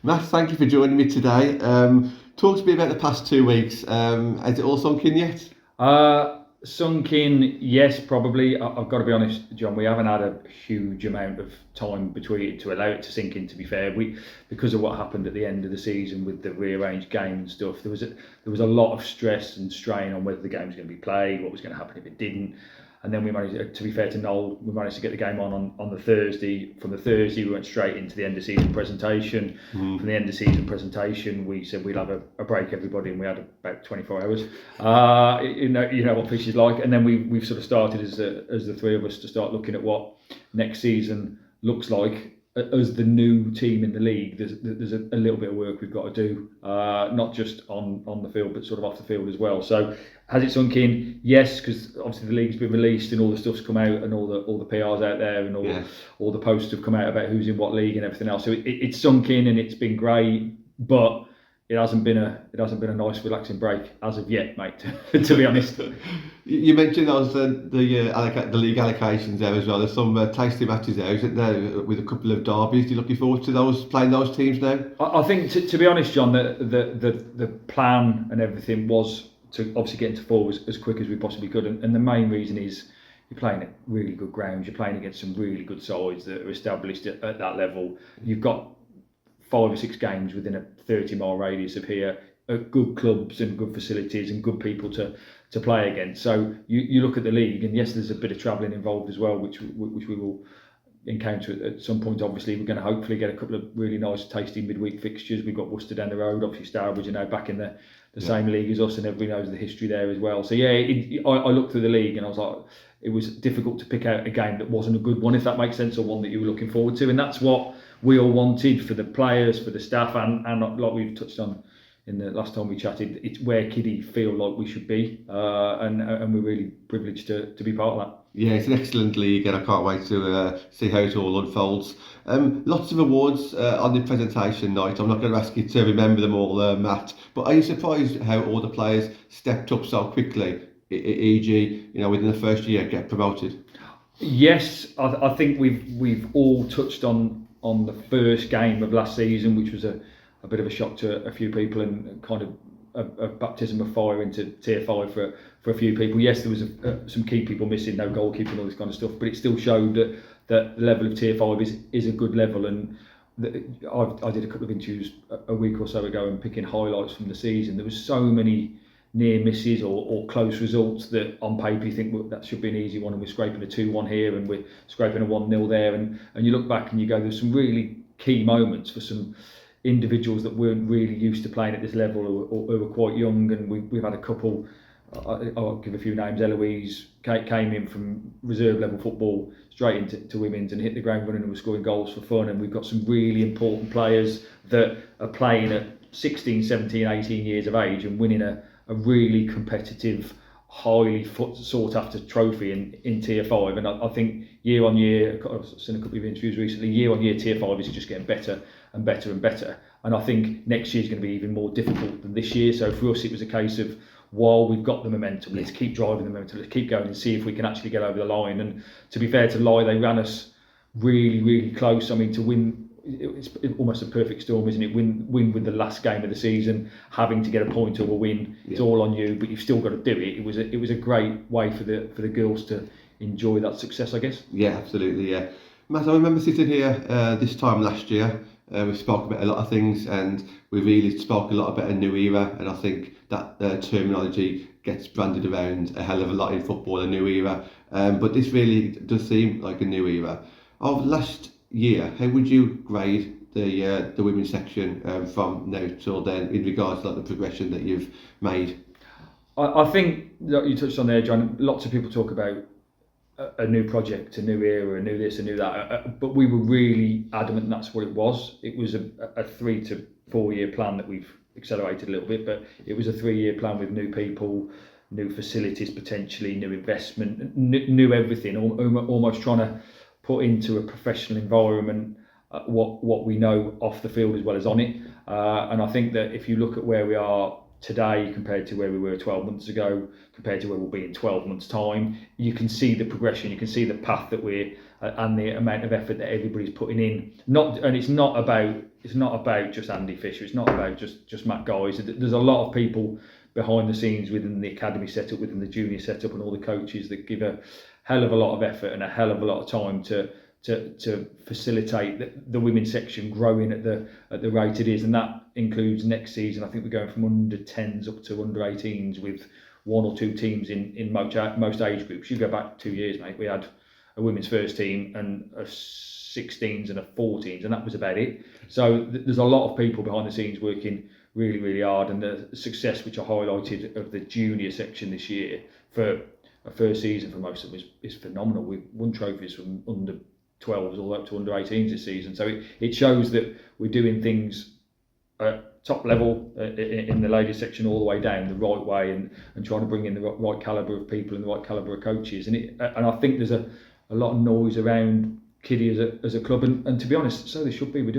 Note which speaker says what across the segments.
Speaker 1: Matt, thank you for joining me today. Talk to me about the past 2 weeks. Has it all sunk in yet?
Speaker 2: Sunk in, yes, probably. I've got to be honest, John. We haven't had a huge amount of time between it to allow it to sink in. To be fair, because of what happened at the end of the season with the rearranged game and stuff, there was a lot of stress and strain on whether the game was going to be played, what was going to happen if it didn't. And then we managed, to be fair to Noel, we managed to get the game on the Thursday. From the Thursday, we went straight into the end of season presentation. From the end of season presentation, we said we'd have a break, everybody, and we had about 24 hours. You know what fish is like. And then we've sort of started as the three of us to start looking at what next season looks like. As the new team in the league, there's a little bit of work we've got to do, not just on the field, but sort of off the field as well. So has it sunk in? Yes, because obviously the league's been released and all the stuff's come out and all the PR's out there and all the posts have come out about who's in what league and everything else. So it's sunk in and it's been great, but it hasn't been a nice relaxing break as of yet, mate. To be honest.
Speaker 1: You mentioned those the league allocations there as well. There's some tasty matches there, isn't there? With a couple of derbies. Are you looking forward to those, playing those teams now?
Speaker 2: I think to be honest, John, the plan and everything was to obviously get into four as quick as we possibly could, and the main reason is you're playing at really good grounds. You're playing against some really good sides that are established at that level. You've got 5 or 6 games within a 30-mile radius of here, good clubs and good facilities and good people to play against. So you look at the league, and yes, there's a bit of travelling involved as well, which we will encounter at some point. Obviously, we're going to hopefully get a couple of really nice, tasty midweek fixtures. We've got Worcester down the road. Obviously, Stourbridge are now back in the same league as us, and everybody knows the history there as well. So I looked through the league and I was like, it was difficult to pick out a game that wasn't a good one, if that makes sense, or one that you were looking forward to, and that's what we all wanted for the players, for the staff, and like we've touched on in the last time we chatted, it's where Kiddie feel like we should be, and we're really privileged to be part of that.
Speaker 1: Yeah, it's an excellent league, and I can't wait to see how it all unfolds. Lots of awards on the presentation night. I'm not going to ask you to remember them all, Matt, but are you surprised how all the players stepped up so quickly? E.g., within the first year, get promoted.
Speaker 2: Yes, I think we've all touched on the first game of last season, which was a bit of a shock to a few people and kind of a baptism of fire into Tier 5 for a few people. Yes, there was some key people missing, no goalkeeper and all this kind of stuff, but it still showed that the level of Tier 5 is a good level. And I did a couple of interviews a week or so ago and picking highlights from the season. There was so many near misses or close results that on paper you think, well, that should be an easy one, and we're scraping a 2-1 here and we're scraping a 1-0 there, and you look back and you go, there's some really key moments for some individuals that weren't really used to playing at this level or who were quite young, and we've had a couple. I'll give a few names. Eloise came in from reserve level football straight into women's and hit the ground running and was scoring goals for fun, and we've got some really important players that are playing at 16, 17, 18 years of age and winning a really competitive, highly sought after trophy in Tier 5. And I think year on year, I've seen a couple of interviews recently, year on year Tier 5 is just getting better and better and better. And I think next year is going to be even more difficult than this year. So for us, it was a case of, while we've got the momentum, let's keep driving the momentum, let's keep going and see if we can actually get over the line. And to be fair to Lie, they ran us really, really close. I mean, to win, it's almost a perfect storm, isn't it? Win with the last game of the season, having to get a point or a win. It's all on you, but you've still got to do it. It was a great way for the girls to enjoy that success, I guess.
Speaker 1: Yeah, absolutely. Yeah, Matt, I remember sitting here this time last year. We spoke about a lot of things, and we really spoke a lot about a new era. And I think that terminology gets branded around a hell of a lot in football, a new era. But this really does seem like a new era. Of last year, how would you grade the women's section from now till then in regards to the progression that you've made?
Speaker 2: I think that you touched on there, John. Lots of people talk about a new project, a new era, a new this, a new that, but we were really adamant that's what it was. It was a 3 to 4 year plan that we've accelerated a little bit, but it was a 3-year plan with new people, new facilities potentially, new investment, new everything, almost trying to put into a professional environment what we know off the field as well as on it. And I think that if you look at where we are today compared to where we were 12 months ago, compared to where we'll be in 12 months' time, you can see the progression, you can see the path that we're and the amount of effort that everybody's putting in. It's not about just Andy Fisher. It's not about just Matt Guys. There's a lot of people behind the scenes within the academy setup, within the junior setup, and all the coaches that give a hell of a lot of effort and a hell of a lot of time to facilitate the women's section growing at the rate it is, and that includes next season. I think we're going from under 10s up to under 18s with 1 or 2 teams in most age groups. You go back 2 years, mate, we had a women's first team and a 16s and a 14s, and that was about it. So there's a lot of people behind the scenes working really, really hard, and the success which I highlighted of the junior section this year for a first season for most of them is phenomenal. We've won trophies from under 12s all the way up to under 18s this season. So it shows that we're doing things at top level in the ladies section all the way down the right way, and trying to bring in the right calibre of people and the right calibre of coaches. And I think there's a lot of noise around Kiddie as a club, and to be honest, so they should be. We're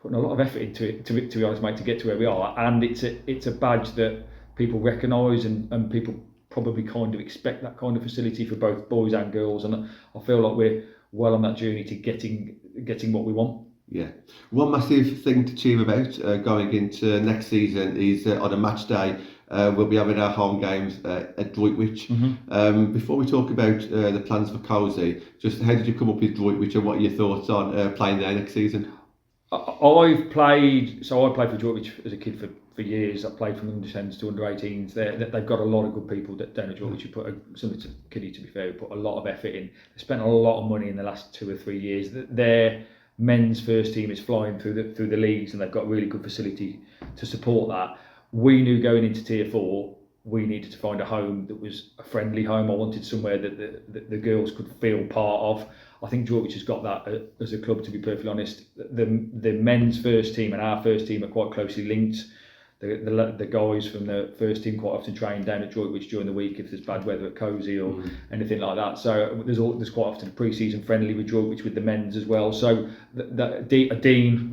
Speaker 2: putting a lot of effort into it, to be honest, mate, to get to where we are. And it's a badge that people recognise, and people probably kind of expect that kind of facility for both boys and girls. And I feel like we're well on that journey to getting what we want.
Speaker 1: Yeah. One massive thing to cheer about going into next season is on a match day, we'll be having our home games at Droitwich.
Speaker 2: Mm-hmm.
Speaker 1: Before we talk about the plans for Cozy, just how did you come up with Droitwich, and what are your thoughts on playing there next season?
Speaker 2: I played for Droitwich as a kid for years. I played from under 10s to under 18s. They've got a lot of good people down at Droitwich who put similar to Kiddie, to be fair, who put a lot of effort in. They spent a lot of money in the last 2 or 3 years. Their men's first team is flying through the leagues, and they've got really good facility to support that. We knew going into Tier 4 we needed to find a home that was a friendly home. I wanted somewhere that the girls could feel part of. I think Droitwich has got that as a club, to be perfectly honest. The men's first team and our first team are quite closely linked. The guys from the first team quite often train down at Droitwich during the week if there's bad weather at Cozy or anything like that. So there's quite often a pre-season friendly with Droitwich with the men's as well. So Dean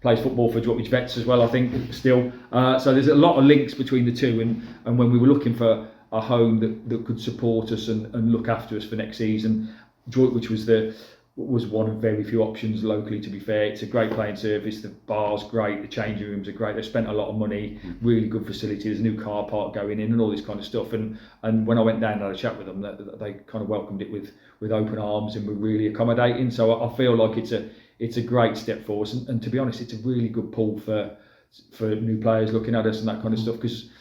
Speaker 2: plays football for Droitwich Vets as well, I think, still. So there's a lot of links between the two. And when we were looking for a home that could support us and look after us for next season, Droitwich was one of very few options locally, to be fair. It's a great playing service, the bar's great, the changing rooms are great, they've spent a lot of money, really good facility, there's a new car park going in and all this kind of stuff. And when I went down and had a chat with them, they kind of welcomed it with open arms and were really accommodating. So I feel like it's a great step for us, and to be honest, it's a really good pull for new players looking at us and that kind of stuff, because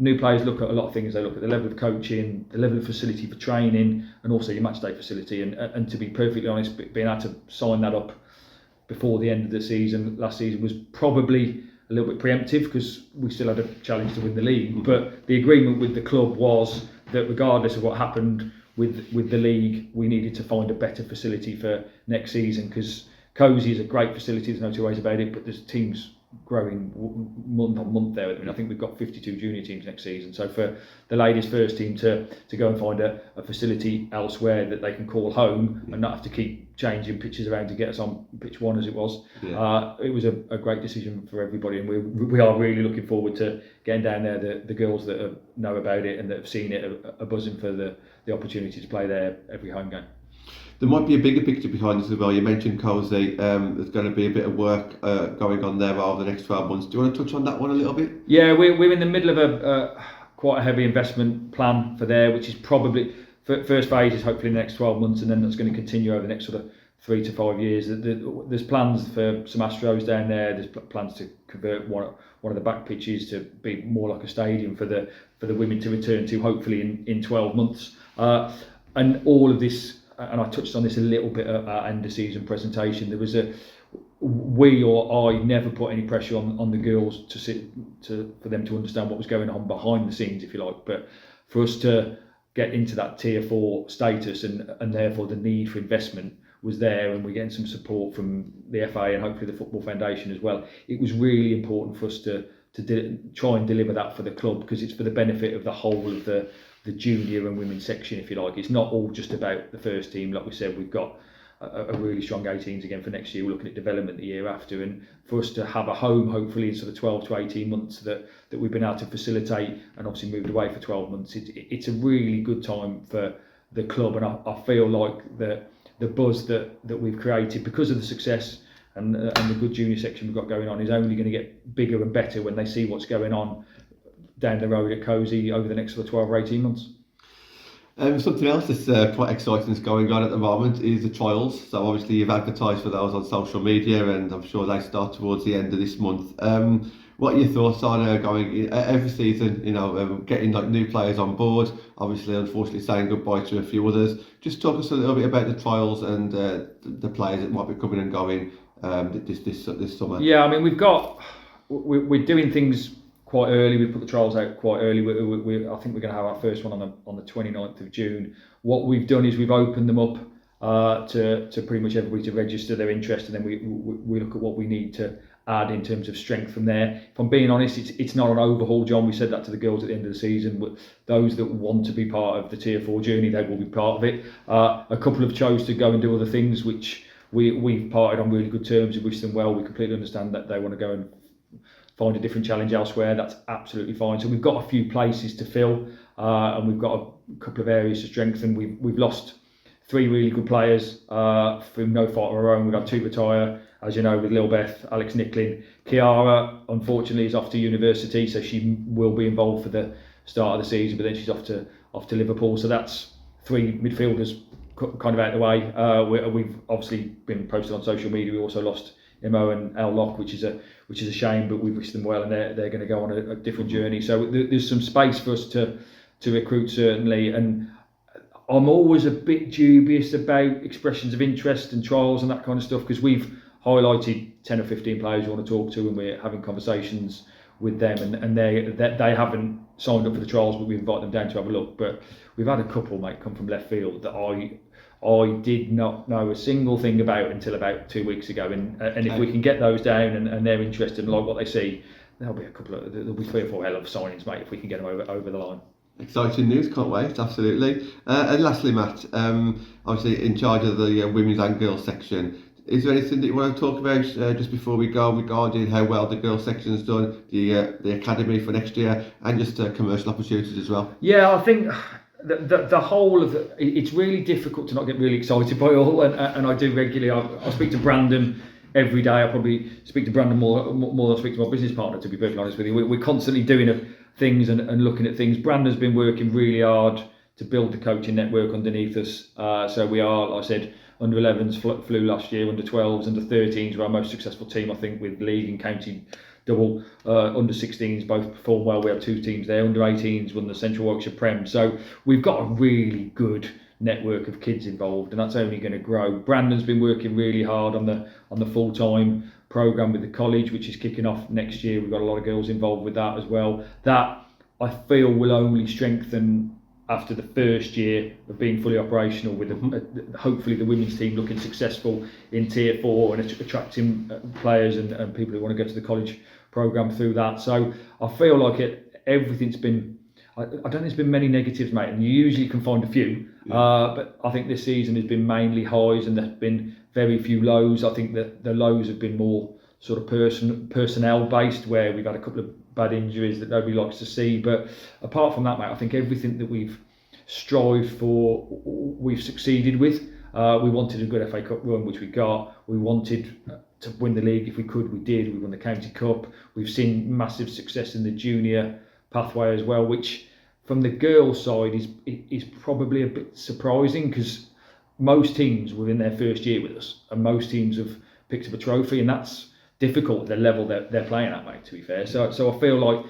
Speaker 2: new players look at a lot of things. They look at the level of coaching, the level of facility for training, and also your match day facility. And to be perfectly honest, being able to sign that up before the end of the season, last season, was probably a little bit preemptive because we still had a challenge to win the league. But the agreement with the club was that regardless of what happened with the league, we needed to find a better facility for next season, because Cozy is a great facility, there's no two ways about it, but there's teams growing month on month there. I mean, I think we've got 52 junior teams next season. So for the ladies' first team to go and find a facility elsewhere that they can call home and not have to keep changing pitches around to get us on pitch one as it was, it was a great decision for everybody, and we are really looking forward to getting down there. The girls that know about it and that have seen it are buzzing for the opportunity to play there every home game.
Speaker 1: There might be a bigger picture behind this as well. You mentioned Cozy. There's going to be a bit of work going on there over the next 12 months. Do you want to touch on that one a little bit? Yeah,
Speaker 2: we're in the middle of quite a heavy investment plan for there, which is probably first phase is hopefully in the next 12 months, and then that's going to continue over the next sort of 3 to 5 years. There's plans for some Astros down there. There's plans to convert one of the back pitches to be more like a stadium for the women to return to, hopefully in 12 months. And all of this. And I touched on this a little bit at our end of season presentation. There was we or I never put any pressure on the girls for them to understand what was going on behind the scenes, if you like. But for us to get into that Tier 4 status and therefore the need for investment was there, and we're getting some support from the FA and hopefully the Football Foundation as well. It was really important for us to try and deliver that for the club, because it's for the benefit of the whole of the junior and women's section, if you like. It's not all just about the first team. Like we said, we've got a really strong 18s again for next year. We're looking at development the year after, and for us to have a home hopefully in sort of 12 to 18 months that we've been able to facilitate, and obviously moved away for 12 months, it's a really good time for the club. And I feel like that the buzz that we've created because of the success and the good junior section we've got going on is only going to get bigger and better when they see what's going on down the road at Cozy over the next sort of 12 or 18 months.
Speaker 1: Something else that's quite exciting that's going on at the moment is the trials. So obviously you've advertised for those on social media, and I'm sure they start towards the end of this month. What are your thoughts on going every season? Getting like new players on board. Obviously, unfortunately, saying goodbye to a few others. Just talk us a little bit about the trials and the players that might be coming and going this summer.
Speaker 2: Yeah, I mean we're doing things quite early. We put the trials out quite early. I think we're going to have our first one on the 29th of June. What we've done is we've opened them up to pretty much everybody to register their interest, and then we look at what we need to add in terms of strength from there. If I'm being honest, it's not an overhaul, John. We said that to the girls at the end of the season. But those that want to be part of the Tier 4 journey, they will be part of it. A couple have chose to go and do other things, which we've parted on really good terms. We wish them well. We completely understand that they want to go and find a different challenge elsewhere. That's absolutely fine. So we've got a few places to fill, and we've got a couple of areas to strengthen. We've lost 3 really good players through no fault of our own. We've had 2 retire, as you know, with Lil Beth, Alex Nicklin. Kiara, unfortunately, is off to university, so she will be involved for the start of the season, but then she's off to Liverpool. So that's 3 midfielders kind of out of the way. We've obviously been posted on social media. We also lost Imo and El Lock, which is a shame, but we wish them well, and they're going to go on a different journey. So there's some space for us to recruit, certainly, and I'm always a bit dubious about expressions of interest and trials and that kind of stuff, because we've highlighted 10 or 15 players we want to talk to, and we're having conversations with them, and they haven't signed up for the trials, but we invite them down to have a look. But we've had a couple, mate, come from left field that I did not know a single thing about until about 2 weeks ago, and if we can get those down and they're interested and like what they see, there'll be 3 or 4 hell of signings, mate, if we can get them over the line.
Speaker 1: Exciting news, can't wait, absolutely. And lastly, Matt, obviously in charge of the women's and girls section, is there anything that you want to talk about just before we go regarding how well the girls section has done, the academy for next year, and just commercial opportunities as well?
Speaker 2: Yeah, I think the whole of it's really difficult to not get really excited by all, and I do regularly. I speak to Brandon every day. I probably speak to Brandon more than I speak to my business partner, to be perfectly honest with you. We're constantly doing things and looking at things. Brandon's been working really hard to build the coaching network underneath us. So we are, like I said, under 11s flew last year, under 12s, under 13s were our most successful team, I think, with league and county double. Under 16s both performed well. We have 2 teams there. Under 18s won the Central Warwickshire Prem. So we've got a really good network of kids involved, and that's only going to grow. Brandon's been working really hard on the full-time programme with the college, which is kicking off next year. We've got a lot of girls involved with that as well. That, I feel, will only strengthen after the first year of being fully operational, with hopefully the women's team looking successful in Tier 4 and attracting players and people who want to go to the college programme through that. So I feel like everything's been, I don't think there's been many negatives, mate, and you usually can find a few, but I think this season has been mainly highs and there's been very few lows. I think that the lows have been more sort of personnel based, where we've had a couple of bad injuries that nobody likes to see. But apart from that, mate, I think everything that we've strived for, we've succeeded with. We wanted a good FA Cup run, which we got. We wanted to win the league if we could. We did. We won the County Cup. We've seen massive success in the junior pathway as well, which from the girls' side is probably a bit surprising, because most teams were in their first year with us, and most teams have picked up a trophy, and that's difficult at the level they're playing at, mate, to be fair. So I feel like,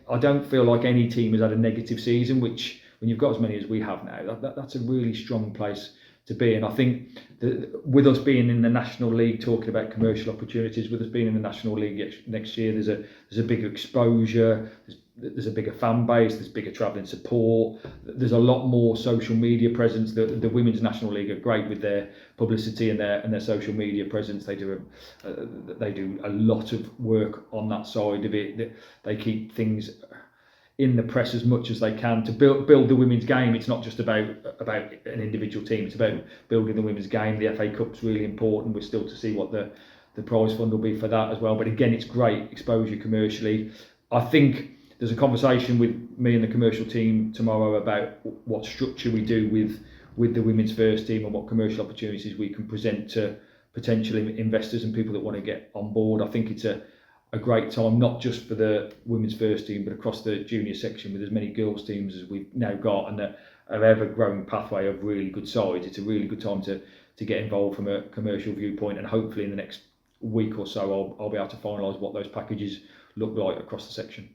Speaker 2: I don't feel like any team has had a negative season, which when you've got as many as we have now, that's a really strong place to be. And I think that with us being in the National League, talking about commercial opportunities, with us being in the National League next year, there's a bigger exposure, there's a bigger fan base, there's bigger travelling support, there's a lot more social media presence. The Women's National League are great with their publicity and their social media presence. They do a lot of work on that side of it. They keep things in the press as much as they can to build the women's game. It's not just about an individual team, it's about building the women's game. The FA Cup's really important. We're still to see what the prize fund will be for that as well. But again, it's great exposure commercially. I think there's a conversation with me and the commercial team tomorrow about what structure we do with the women's first team and what commercial opportunities we can present to potential investors and people that want to get on board. I think it's a great time, not just for the women's first team, but across the junior section with as many girls teams as we've now got, and an ever-growing pathway of really good sides. It's a really good time to get involved from a commercial viewpoint, and hopefully in the next week or so I'll be able to finalise what those packages look like across the section.